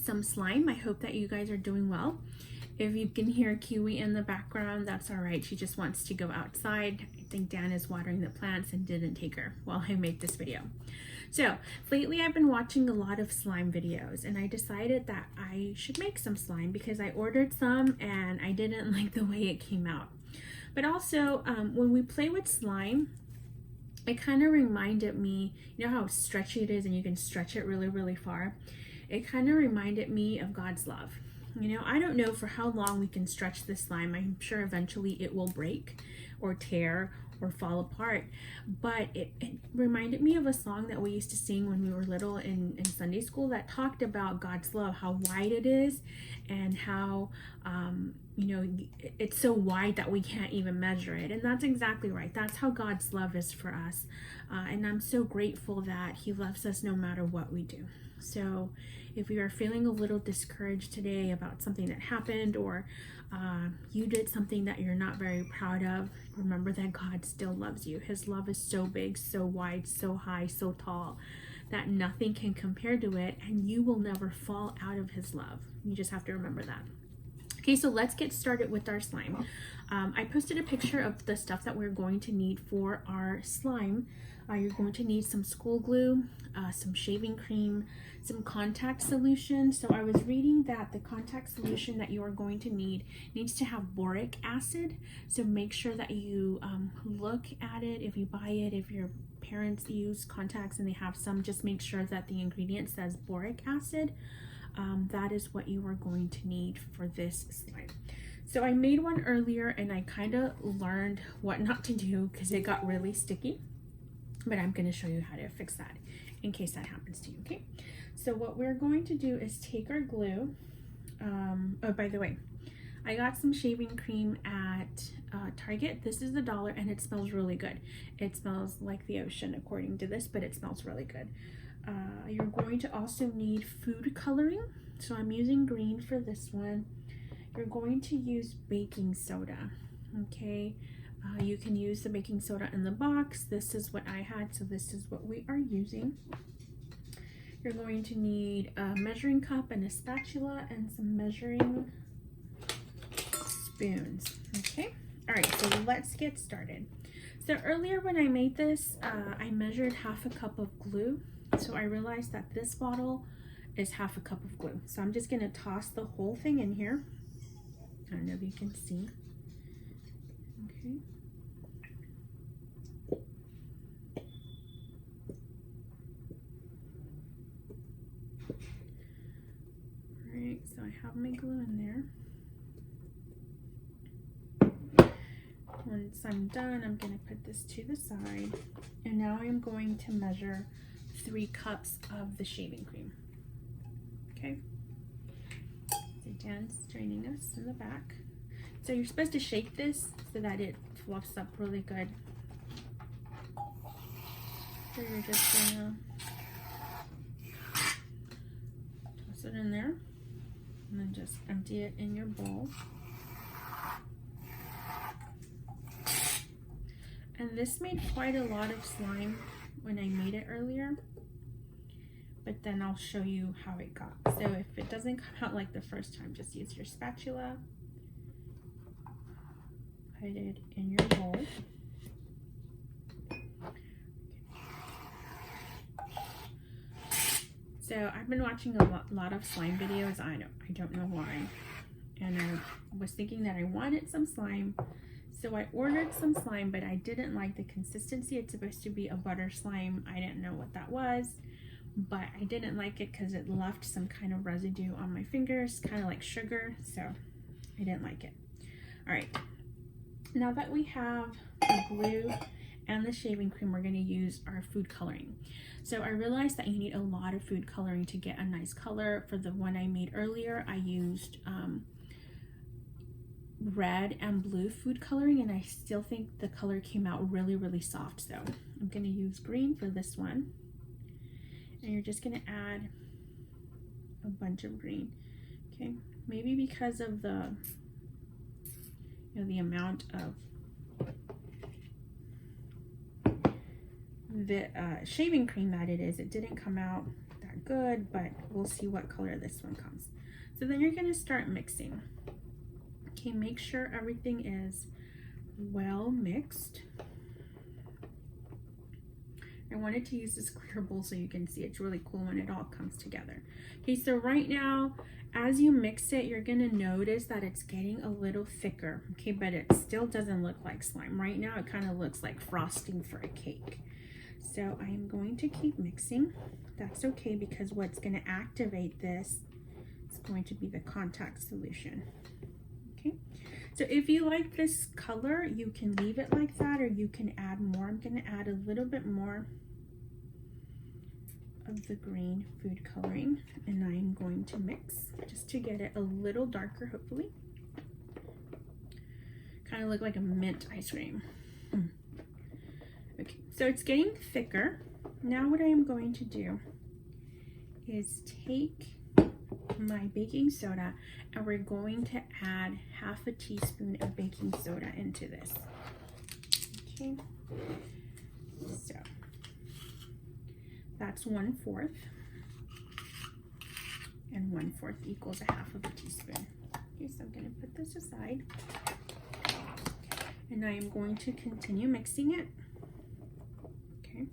some slime. I hope that you guys are doing well. If you can hear Kiwi in the background, that's all right. She just wants to go outside. I think Dan is watering the plants and didn't take her while I made this video. So lately I've been watching a lot of slime videos, and I decided that I should make some slime because I ordered some and I didn't like the way it came out. But also when we play with slime, it kind of reminded me, you know how stretchy it is and you can stretch it really, really far? It kind of reminded me of God's love. You know, I don't know for how long we can stretch this slime. I'm sure eventually it will break or tear or fall apart. But it reminded me of a song that we used to sing when we were little in Sunday school that talked about God's love, how wide it is, and how, you know, it's so wide that we can't even measure it. And that's exactly right. That's how God's love is for us. And I'm so grateful that He loves us no matter what we do. So if you are feeling a little discouraged today about something that happened, or you did something that you're not very proud of, remember that God still loves you. His love is so big, so wide, so high, so tall that nothing can compare to it, and you will never fall out of His love. You just have to remember that. Okay, so let's get started with our slime. I posted a picture of the stuff that we're going to need for our slime. You're going to need some school glue, some shaving cream, some contact solution. So I was reading that the contact solution that you are going to need needs to have boric acid. So make sure that you look at it. If you buy it, if your parents use contacts and they have some, just make sure that the ingredient says boric acid. That is what you are going to need for this slime. So I made one earlier and I kind of learned what not to do because it got really sticky, but I'm going to show you how to fix that in case that happens to you. Okay, so what we're going to do is take our glue. Oh, by the way, I got some shaving cream at Target. This is $1 and it smells really good. It smells like the ocean according to this, but it smells really good. You're going to also need food coloring. So I'm using green for this one. You're going to use baking soda, okay? You can use the baking soda in the box. This is what I had, so this is what we are using. You're going to need a measuring cup and a spatula and some measuring spoons, okay? All right, so let's get started. So earlier when I made this, I measured half a cup of glue. So I realized that this bottle is half a cup of glue. So I'm just gonna toss the whole thing in here. I don't know if you can see. Okay. All right, so I have my glue in there. Once I'm done, I'm gonna put this to the side. And now I'm going to measure 3 cups of the shaving cream. Okay. So Dan's draining us in the back. So you're supposed to shake this so that it fluffs up really good. So you're just gonna toss it in there and then just empty it in your bowl. And this made quite a lot of slime when I made it earlier, but then I'll show you how it got. So if it doesn't come out like the first time, just use your spatula, put it in your bowl. So I've been watching a lot of slime videos. I don't know why, and I was thinking that I wanted some slime. So I ordered some slime, but I didn't like the consistency. It's supposed to be a butter slime. I didn't know what that was, but I didn't like it because it left some kind of residue on my fingers, kind of like sugar, so I didn't like it. All right, now that we have the glue and the shaving cream, we're gonna use our food coloring. So I realized that you need a lot of food coloring to get a nice color. For the one I made earlier, I used red and blue food coloring, and I still think the color came out really, really soft. So I'm gonna use green for this one. And you're just gonna add a bunch of green, okay? Maybe because of the, you know, the amount of the shaving cream that it is, it didn't come out that that good, but we'll see what color this one comes. So then you're going to start mixing. Okay, make sure everything is well mixed. I wanted to use this clear bowl so you can see it's really cool when it all comes together. Okay, so right now, as you mix it, you're gonna notice that it's getting a little thicker, okay, but it still doesn't look like slime. Right now, it kind of looks like frosting for a cake. So I'm going to keep mixing. That's okay, because what's gonna activate this is going to be the contact solution, okay? So if you like this color, you can leave it like that, or you can add more. I'm gonna add a little bit more of the green food coloring, and I'm going to mix just to get it a little darker, hopefully. Kind of look like a mint ice cream. Okay, so it's getting thicker. Now what I am going to do is take my baking soda, and we're going to add half a teaspoon of baking soda into this. Okay, so that's 1/4, and 1/4 equals a half of a teaspoon. Okay, so I'm going to put this aside, and I am going to continue mixing it. Okay,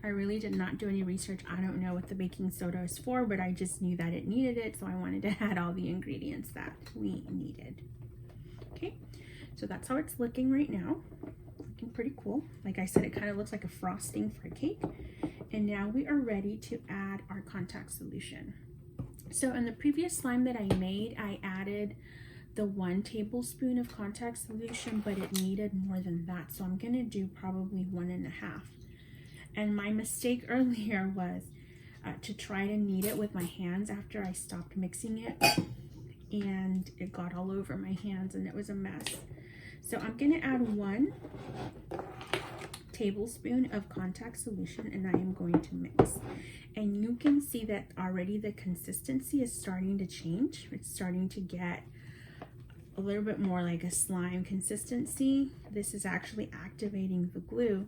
I really did not do any research. I don't know what the baking soda is for, but I just knew that it needed it, so I wanted to add all the ingredients that we needed. Okay, so that's how it's looking right now. Looking pretty cool. Like I said, it kind of looks like a frosting for a cake. And now we are ready to add our contact solution. So in the previous slime that I made, I added the 1 tablespoon of contact solution, but it needed more than that. So I'm gonna do probably 1.5. And my mistake earlier was to try to knead it with my hands after I stopped mixing it, and it got all over my hands and it was a mess. So I'm gonna add 1 tablespoon of contact solution, and I am going to mix. And you can see that already the consistency is starting to change. It's starting to get a little bit more like a slime consistency. This is actually activating the glue.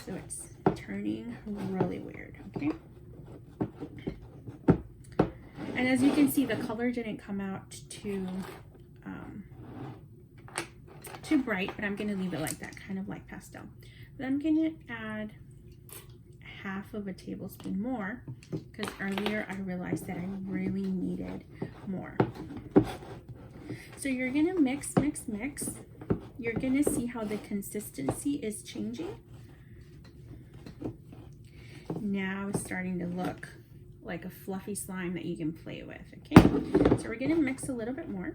So it's turning really weird, okay? And as you can see, the color didn't come out too bright, but I'm gonna leave it like that, kind of like pastel. Then I'm gonna add half of a tablespoon more, because earlier I realized that I really needed more. So you're gonna mix, mix, mix. You're gonna see how the consistency is changing. Now it's starting to look like a fluffy slime that you can play with, okay? So we're gonna mix a little bit more.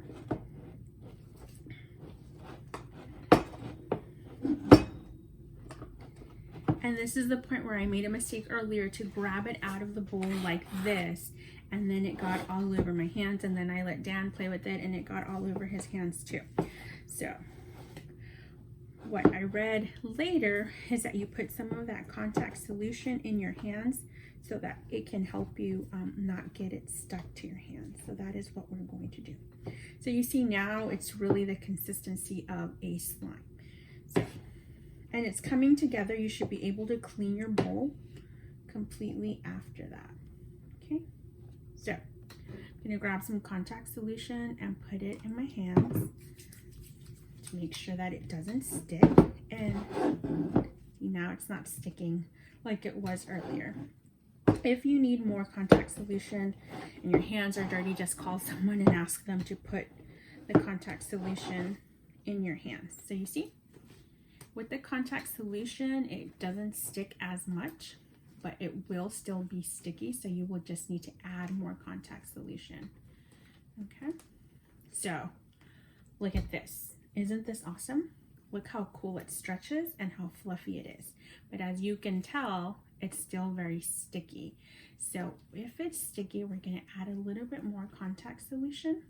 And this is the point where I made a mistake earlier to grab it out of the bowl like this, and then it got all over my hands, and then I let Dan play with it and it got all over his hands too. So what I read later is that you put some of that contact solution in your hands so that it can help you not get it stuck to your hands. So that is what we're going to do. So you see now it's really the consistency of a slime. So, and it's coming together. You should be able to clean your bowl completely after that. Okay, so I'm gonna grab some contact solution and put it in my hands to make sure that it doesn't stick. And now it's not sticking like it was earlier. If you need more contact solution and your hands are dirty, just call someone and ask them to put the contact solution in your hands. So you see, with the contact solution, it doesn't stick as much, but it will still be sticky. So you will just need to add more contact solution. Okay, so look at this. Isn't this awesome? Look how cool it stretches and how fluffy it is. But as you can tell, it's still very sticky. So if it's sticky, we're gonna add a little bit more contact solution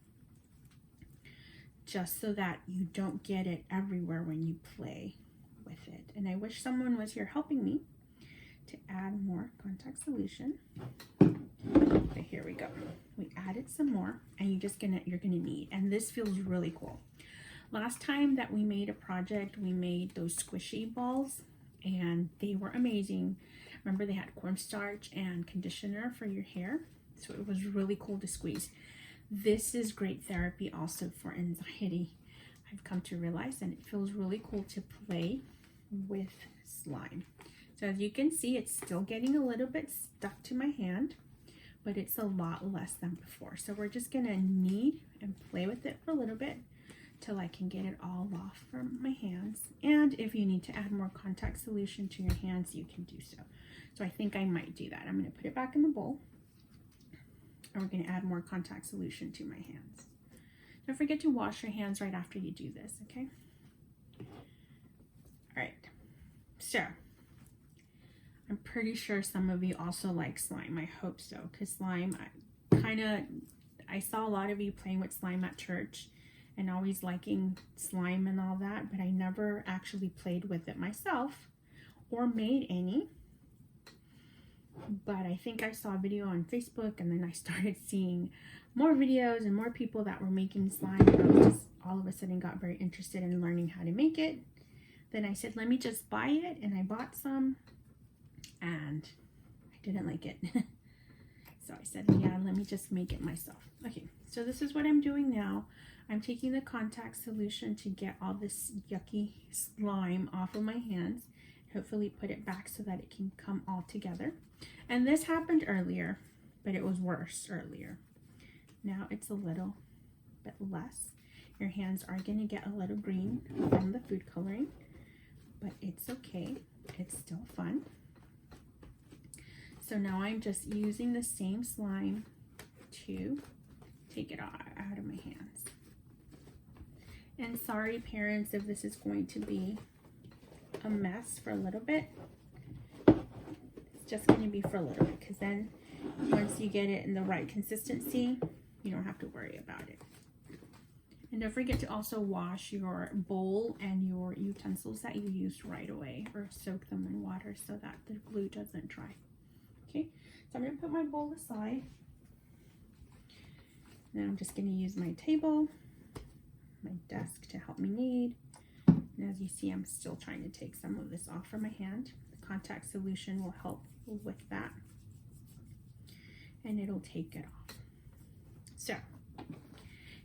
just so that you don't get it everywhere when you play with it. And I wish someone was here helping me to add more contact solution. But here we go. We added some more, and you're gonna knead, and this feels really cool. Last time that we made a project, we made those squishy balls, and they were amazing. Remember they had cornstarch and conditioner for your hair, so it was really cool to squeeze. This is great therapy also for anxiety, I've come to realize, and it feels really cool to play with slime. So as you can see, it's still getting a little bit stuck to my hand, but it's a lot less than before. So we're just gonna knead and play with it for a little bit till I can get it all off from my hands. And if you need to add more contact solution to your hands, you can do so. So I think I might do that. I'm gonna put it back in the bowl, and we're gonna add more contact solution to my hands. Don't forget to wash your hands right after you do this, okay? All right, so I'm pretty sure some of you also like slime. I hope so, because slime, I saw a lot of you playing with slime at church and always liking slime and all that, but I never actually played with it myself or made any. But I think I saw a video on Facebook, and then I started seeing more videos and more people that were making slime, and I just all of a sudden got very interested in learning how to make it. Then I said, let me just buy it, and I bought some, and I didn't like it. So I said, yeah, let me just make it myself. Okay, so this is what I'm doing now. I'm taking the contact solution to get all this yucky slime off of my hands, hopefully put it back so that it can come all together. And this happened earlier, but it was worse earlier. Now it's a little bit less. Your hands are going to get a little green from the food coloring, but it's okay. It's still fun. So now I'm just using the same slime to take it out of my hands. And sorry, parents, if this is going to be a mess for a little bit. It's just going to be for a little bit, because then once you get it in the right consistency, you don't have to worry about it. And don't forget to also wash your bowl and your utensils that you used right away, or soak them in water so that the glue doesn't dry. Okay, so I'm going to put my bowl aside. Now I'm just going to use my table, my desk to help me knead. And as you see, I'm still trying to take some of this off from my hand. The contact solution will help with that, and it'll take it off. So,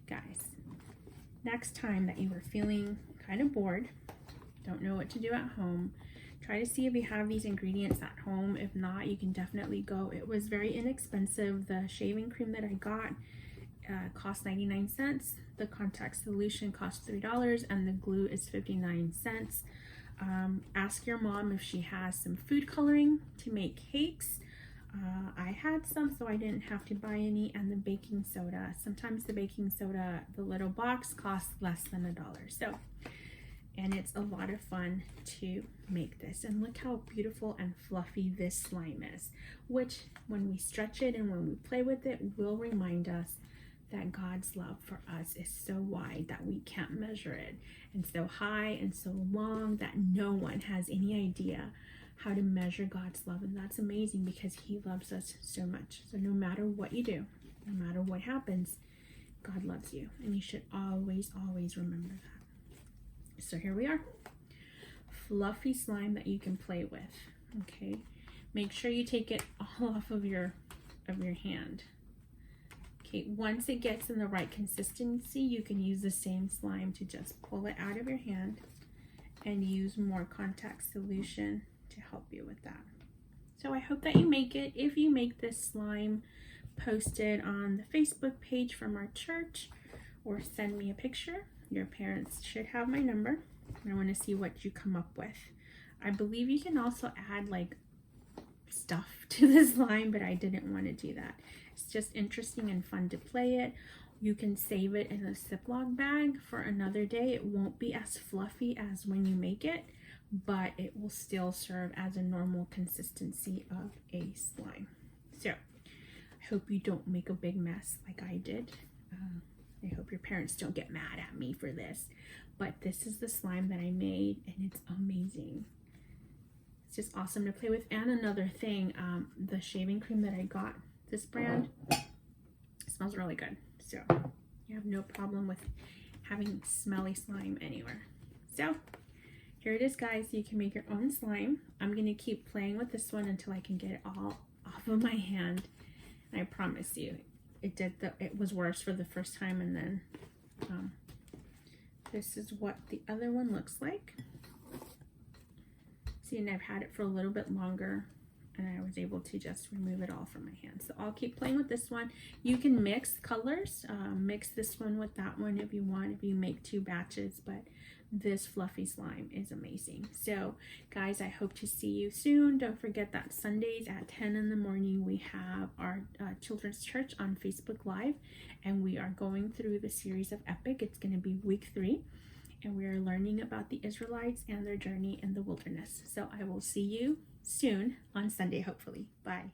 guys, next time that you are feeling kind of bored, don't know what to do at home, try to see if you have these ingredients at home. If not, you can definitely go. It was very inexpensive. The shaving cream that I got cost 99 cents. The contact solution cost $3, and the glue is 59 cents. Ask your mom if she has some food coloring to make cakes. I had some, so I didn't have to buy any. And the baking soda. Sometimes the baking soda, the little box, costs less than $1. So, and it's a lot of fun to make this. And look how beautiful and fluffy this slime is, which when we stretch it and when we play with it will remind us that God's love for us is so wide that we can't measure it, and so high and so long that no one has any idea how to measure God's love. And that's amazing, because he loves us so much. So no matter what you do, no matter what happens, God loves you, and you should always, always remember that. So here we are, fluffy slime that you can play with. Okay, make sure you take it all off of your hand. Okay, once it gets in the right consistency, you can use the same slime to just pull it out of your hand and use more contact solution to help you with that. So I hope that you make it. If you make this slime, post it on the Facebook page from our church, or send me a picture. Your parents should have my number. I want to see what you come up with. I believe you can also add like stuff to the slime, but I didn't want to do that. It's just interesting and fun to play it. You can save it in a Ziploc bag for another day. It won't be as fluffy as when you make it, but it will still serve as a normal consistency of a slime. So I hope you don't make a big mess like I did. I hope your parents don't get mad at me for this, but this is the slime that I made, and it's amazing. It's just awesome to play with. And another thing, the shaving cream that I got, this brand, smells really good. So you have no problem with having smelly slime anywhere. So Here it is, guys. You can make your own slime. I'm gonna keep playing with this one until I can get it all off of my hand. And I promise you, it was worse for the first time, and then this is what the other one looks like. See, and I've had it for a little bit longer, and I was able to just remove it all from my hand. So I'll keep playing with this one. You can mix colors, mix this one with that one if you want, if you make 2 batches, but this fluffy slime is amazing. So guys, I hope to see you soon. Don't forget that Sundays at 10 in the morning, we have our children's church on Facebook Live, and we are going through the series of Epic. It's going to be week 3. And we are learning about the Israelites and their journey in the wilderness. So I will see you soon on Sunday, hopefully. Bye.